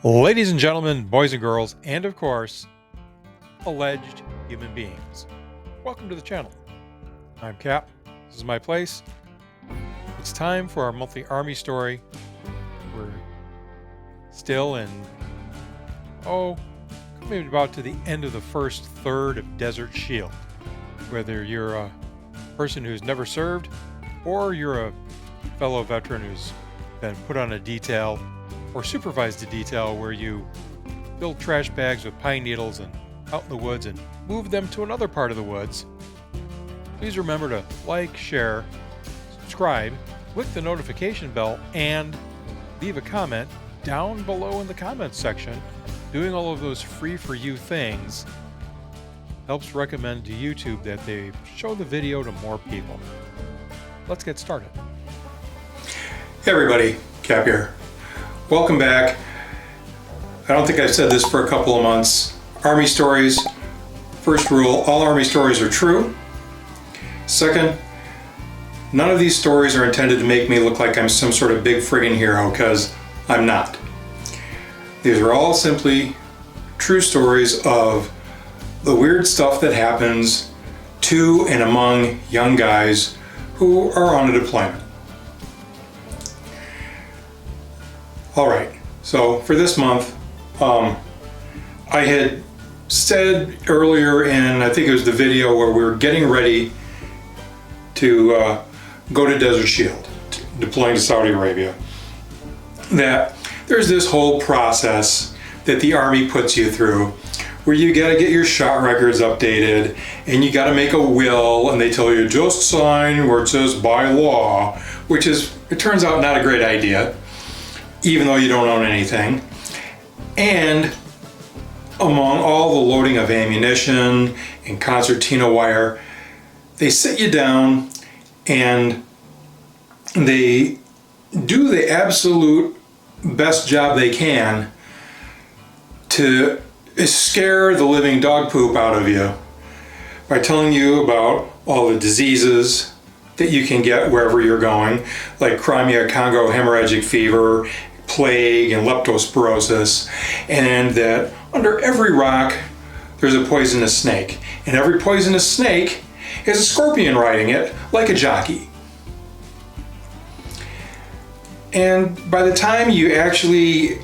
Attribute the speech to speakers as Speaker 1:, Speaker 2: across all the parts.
Speaker 1: Ladies and gentlemen, boys and girls, and of course, alleged human beings. Welcome to the channel. I'm Cap. This is my place. It's time for our monthly Army story. We're still in, maybe about to the end of the first third of Desert Shield. Whether you're a person who's never served or you're a fellow veteran who's been put on a detail or supervised a detail where you build trash bags with pine needles and out in the woods and move them to another part of the woods, please remember to like, share, subscribe, click the notification bell, and leave a comment down below in the comments section. Doing all of those free for you things helps recommend to YouTube that they show the video to more people. Let's get started.
Speaker 2: Hey everybody, Cap here. Welcome back. I don't think I've said this for a couple of months. Army stories. First rule, all Army stories are true. Second, none of these stories are intended to make me look like I'm some sort of big friggin' hero, because I'm not. These are all simply true stories of the weird stuff that happens to and among young guys who are on a deployment. All right, so for this month, I had said earlier in, I think it was the video where we were getting ready to go to Desert Shield, deploying to Saudi Arabia, that there's this whole process that the Army puts you through where you got to get your shot records updated and you got to make a will, and they tell you just sign where it says by law, which is, it turns out, not a great idea, even though you don't own anything. And among all the loading of ammunition and concertina wire, they sit you down and they do the absolute best job they can to scare the living dog poop out of you by telling you about all the diseases that you can get wherever you're going, like Crimea Congo hemorrhagic fever, plague, and leptospirosis, and that under every rock there's a poisonous snake, and every poisonous snake has a scorpion riding it like a jockey. And by the time you actually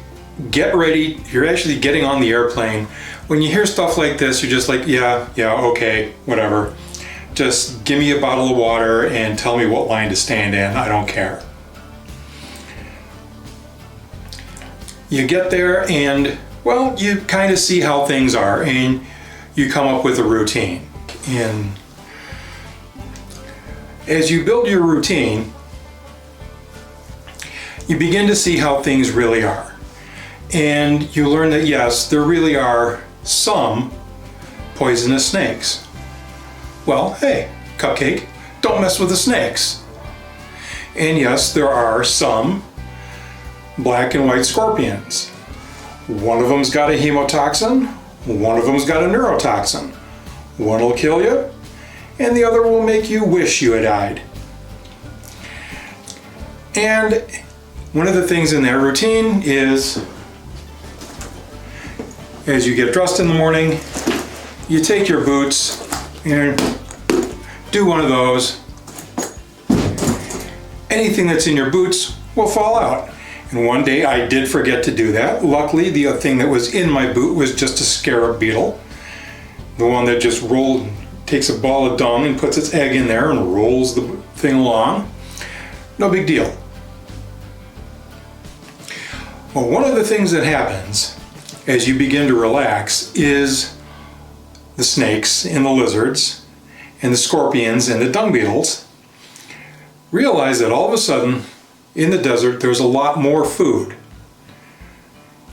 Speaker 2: get ready, you're actually getting on the airplane, when you hear stuff like this, you're just like, yeah, okay, whatever. Just give me a bottle of water and tell me what line to stand in. I don't care. You get there and, well, you kind of see how things are and you come up with a routine. And as you build your routine, you begin to see how things really are. And you learn that, yes, there really are some poisonous snakes. Well, hey, Cupcake, don't mess with the snakes. And yes, there are some black and white scorpions. One of them's got a hemotoxin, one of them's got a neurotoxin. One will kill you, and the other will make you wish you had died. And one of the things in that routine is, as you get dressed in the morning, you take your boots and do one of those. Anything that's in your boots will fall out. And one day I did forget to do that. Luckily, the other thing that was in my boot was just a scarab beetle. The one that just takes a ball of dung and puts its egg in there and rolls the thing along. No big deal. Well, one of the things that happens as you begin to relax is the snakes and the lizards and the scorpions and the dung beetles realize that all of a sudden in the desert there's a lot more food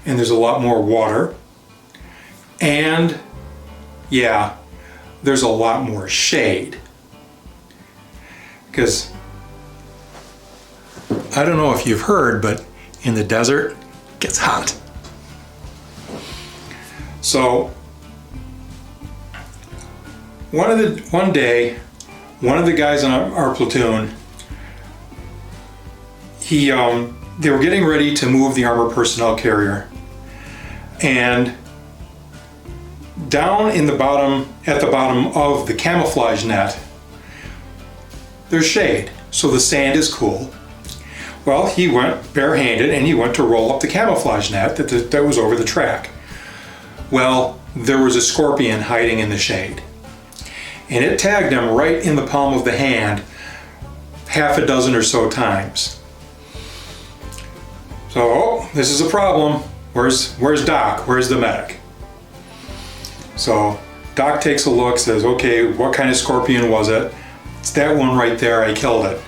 Speaker 2: and there's a lot more water, and yeah, there's a lot more shade. Because I don't know if you've heard, but in the desert it gets hot. So one day, one of the guys in our platoon, they were getting ready to move the armored personnel carrier And down in the bottom, at the bottom of the camouflage net, there's shade, so the sand is cool. Well, he went barehanded and he went to roll up the camouflage net that was over the track. Well, there was a scorpion hiding in the shade. And it tagged him right in the palm of the hand half a dozen or so times. So, oh, this is a problem. Where's Doc? Where's the medic? So Doc takes a look, says, okay, what kind of scorpion was it? It's that one right there, I killed it.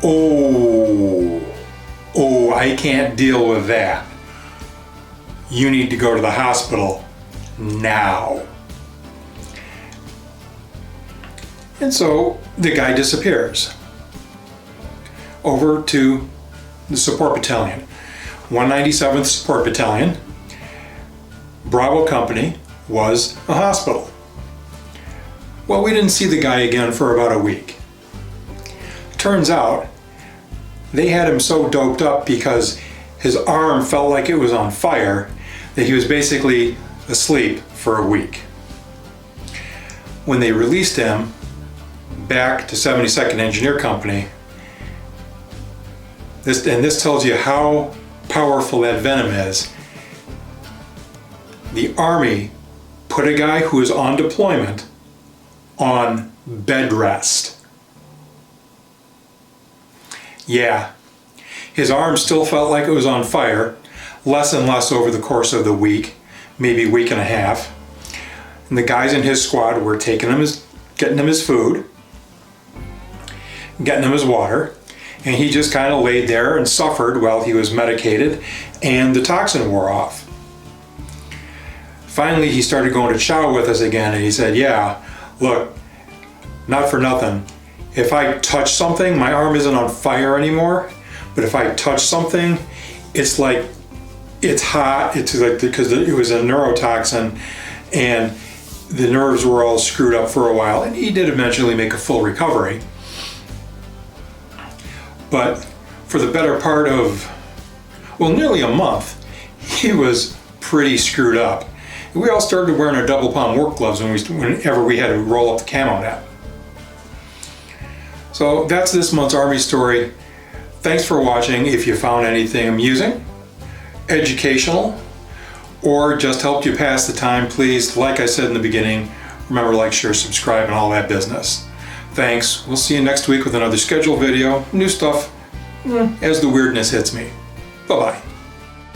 Speaker 2: Oh, I can't deal with that. You need to go to the hospital now. And so the guy disappears over to the support battalion, 197th Support Battalion. Bravo Company was a hospital. Well, we didn't see the guy again for about a week. Turns out they had him so doped up because his arm felt like it was on fire that he was basically asleep for a week. When they released him back to 72nd Engineer Company, this tells you how powerful that venom is. The Army put a guy who was on deployment on bed rest. Yeah, his arm still felt like it was on fire, less and less over the course of the week, maybe week and a half. And the guys in his squad were getting him his food, getting him his water, and he just kind of laid there and suffered while he was medicated and the toxin wore off. Finally, he started going to chow with us again, and he said, yeah, look, not for nothing. If I touch something, my arm isn't on fire anymore, but if I touch something, it's like, it's hot. It's like, because it was a neurotoxin and the nerves were all screwed up for a while, and he did eventually make a full recovery. But for the better part of, well, nearly a month, he was pretty screwed up. We all started wearing our double palm work gloves whenever we had to roll up the camo net. So that's this month's Army story. Thanks for watching. If you found anything amusing, educational, or just helped you pass the time, please, like I said in the beginning, remember, like, share, subscribe, and all that business. Thanks. We'll see you next week with another scheduled video. New stuff as the weirdness hits me. Bye-bye.